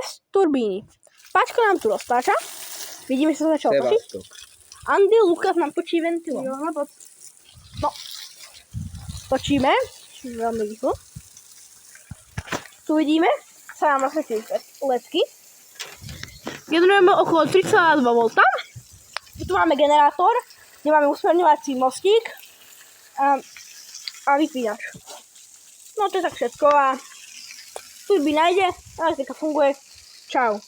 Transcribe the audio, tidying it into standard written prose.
test turbíny. Pačko nám tu roztáča. Vidíme, že sa začal točiť. Sevastok. Andy, Lukas nám točí ventilom. No. Točíme. Veľmi rýchlo. Tu vidíme, sa nám rozsvietili ledky. Generujeme okolo 3,2 V. Tu máme generátor, kde máme usmerňovací mostík a vypínač. No to je tak všetko a turbína ide, elektrika funguje. Čau.